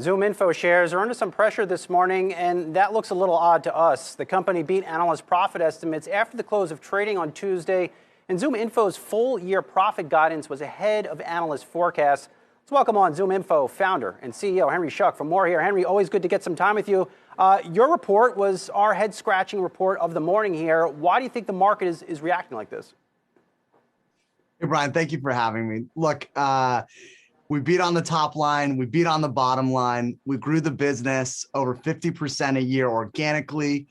Zoominfo shares are under some pressure this morning, and that looks a little odd to us. The company beat analyst profit estimates after the close of trading on Tuesday, and Zoominfo's full-year profit guidance was ahead of analyst forecasts. Let's welcome on Zoominfo founder and CEO Henry Schuck for more here. Henry, always good to get some time with you. Your report was our head-scratching report of the morning here. Why do you think the market is reacting like this? Hey, Brian, thank you for having me. Look, we beat on the top line. We beat on the bottom line. We grew the business over 50% a year organically,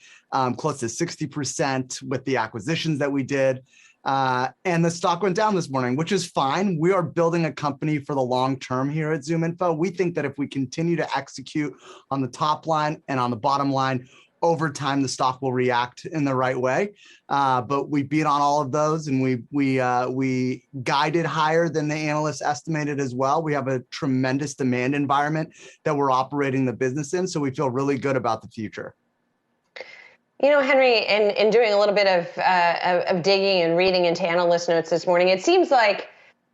close to 60% with the acquisitions that we did. And the stock went down this morning, which is fine. We are building a company for the long term here at Zoominfo. We think that if we continue to execute on the top line and on the bottom line, over time, the stock will react in the right way. But we beat on all of those, and we guided higher than the analysts estimated as well. We have a tremendous demand environment that we're operating the business in, so we feel really good about the future. You know, Henry, in doing a little bit of digging and reading into analyst notes this morning, it seems like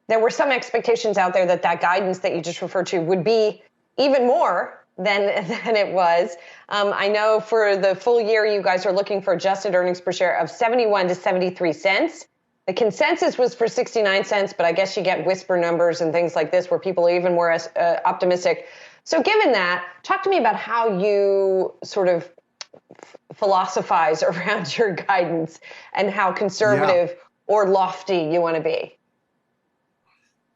there were some expectations out there that guidance that you just referred to would be even more than it was. I know for the full year, you guys are looking for adjusted earnings per share of 71 to 73 cents. The consensus was for 69 cents, but I guess you get whisper numbers and things like this where people are even more optimistic. So given that, talk to me about how you sort of philosophize around your guidance and how conservative or lofty you want to be.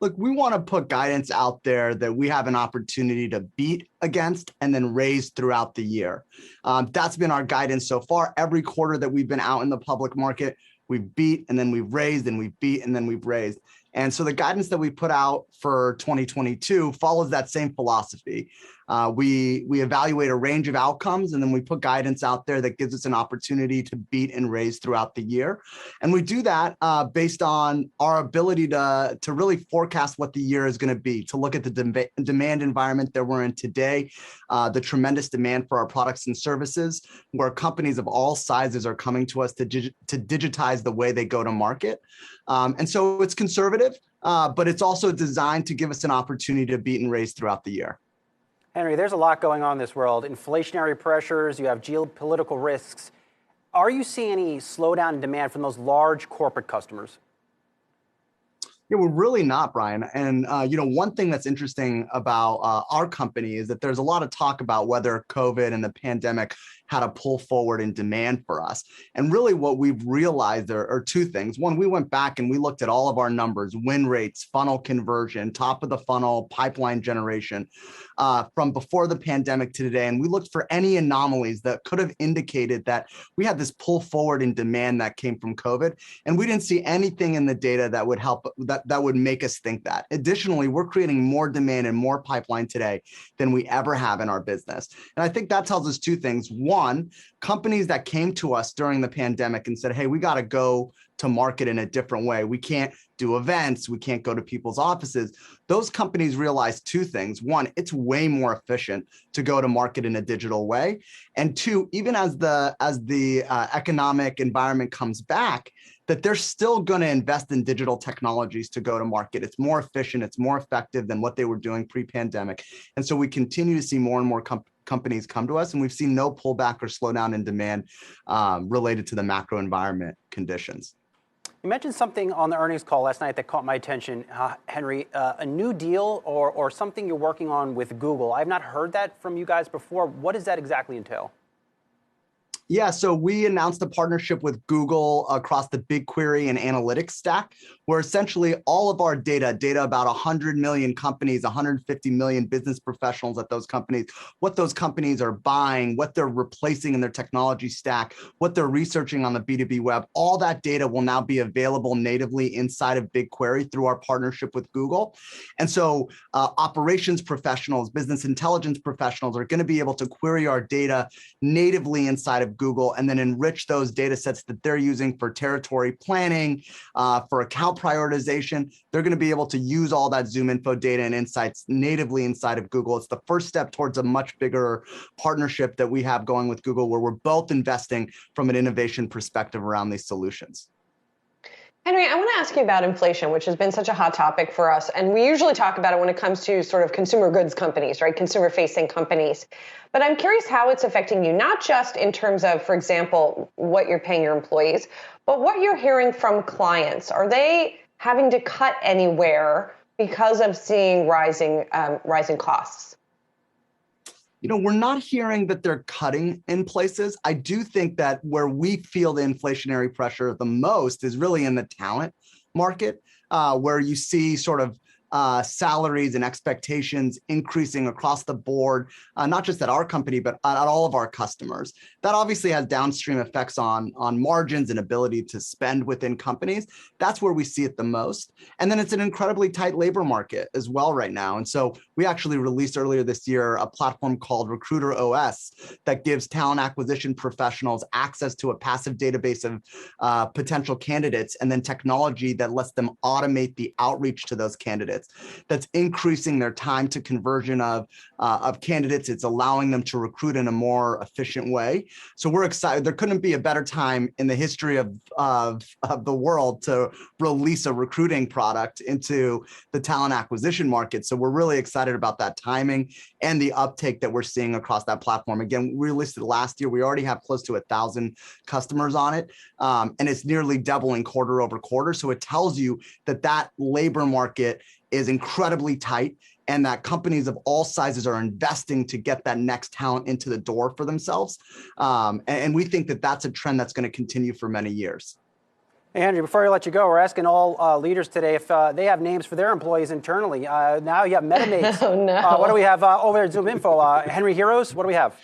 Look, we want to put guidance out there that we have an opportunity to beat against and then raise throughout the year. That's been our guidance so far. Every quarter that we've been out in the public market, we've beat and then we've raised and we've beat and then we've raised. And so the guidance that we put out for 2022 follows that same philosophy. We evaluate a range of outcomes, and then we put guidance out there that gives us an opportunity to beat and raise throughout the year. And we do that based on our ability to really forecast what the year is going to be, to look at the demand environment that we're in today, the tremendous demand for our products and services, where companies of all sizes are coming to us to digitize the way they go to market. And so it's conservative, but it's also designed to give us an opportunity to beat and raise throughout the year. Henry, there's a lot going on in this world. Inflationary pressures, you have geopolitical risks. Are you seeing any slowdown in demand from those large corporate customers? Yeah, we're really not, Brian. And one thing that's interesting about our company is that there's a lot of talk about whether COVID and the pandemic had a pull forward in demand for us. And really what we've realized are two things. One, we went back and we looked at all of our numbers, win rates, funnel conversion, top of the funnel, pipeline generation from before the pandemic to today. And we looked for any anomalies that could have indicated that we had this pull forward in demand that came from COVID. And we didn't see anything in the data that would help, that would make us think that. Additionally, we're creating more demand and more pipeline today than we ever have in our business. And I think that tells us two things. One, companies that came to us during the pandemic and said, hey, we got to go to market in a different way. We can't do events. We can't go to people's offices. Those companies realized two things. One, it's way more efficient to go to market in a digital way. And two, even as the economic environment comes back, that they're still going to invest in digital technologies to go to market. It's more efficient. It's more effective than what they were doing pre-pandemic. And so we continue to see more and more companies come to us, and we've seen no pullback or slowdown in demand related to the macro environment conditions. You mentioned something on the earnings call last night that caught my attention, Henry, a new deal or something you're working on with Google. I've not heard that from you guys before. What does that exactly entail? Yeah, so we announced a partnership with Google across the BigQuery and analytics stack, where essentially all of our data about 100 million companies, 150 million business professionals at those companies, what those companies are buying, what they're replacing in their technology stack, what they're researching on the B2B web, all that data will now be available natively inside of BigQuery through our partnership with Google. And so operations professionals, business intelligence professionals are going to be able to query our data natively inside of Google and then enrich those data sets that they're using for territory planning, for account prioritization. They're going to be able to use all that Zoominfo data and insights natively inside of Google. It's the first step towards a much bigger partnership that we have going with Google, where we're both investing from an innovation perspective around these solutions. Henry, I want to ask you about inflation, which has been such a hot topic for us. And we usually talk about it when it comes to sort of consumer goods companies, right? Consumer facing companies. But I'm curious how it's affecting you, not just in terms of, for example, what you're paying your employees, but what you're hearing from clients. Are they having to cut anywhere because of seeing rising costs? We're not hearing that they're cutting in places. I do think that where we feel the inflationary pressure the most is really in the talent market, where you see sort of salaries and expectations increasing across the board, not just at our company, but at all of our customers. That obviously has downstream effects on margins and ability to spend within companies. That's where we see it the most. And then it's an incredibly tight labor market as well right now. And so we actually released earlier this year a platform called Recruiter OS that gives talent acquisition professionals access to a passive database of potential candidates, and then technology that lets them automate the outreach to those candidates. That's increasing their time to conversion of candidates. It's allowing them to recruit in a more efficient way. So we're excited. There couldn't be a better time in the history of the world to release a recruiting product into the talent acquisition market. So we're really excited about that timing and the uptake that we're seeing across that platform. Again, we released it last year. We already have close to 1,000 customers on it, and it's nearly doubling quarter over quarter. So it tells you that labor market is incredibly tight, and that companies of all sizes are investing to get that next talent into the door for themselves. And we think that that's a trend that's going to continue for many years. Hey, Henry, before I let you go, we're asking all leaders today if they have names for their employees internally. Now you have MetaMates. Oh, no. What do we have over there at Zoominfo? Henry Heroes, what do we have?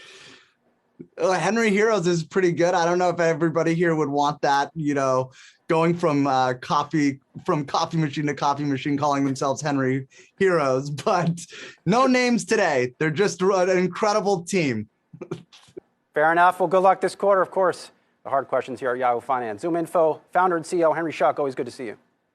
Henry Heroes is pretty good. I don't know if everybody here would want that, going from coffee machine to coffee machine, calling themselves Henry Heroes, but no names today. They're just an incredible team. Fair enough. Well, good luck this quarter, of course. The hard questions here at Yahoo Finance. Zoominfo founder and CEO Henry Schuck, always good to see you.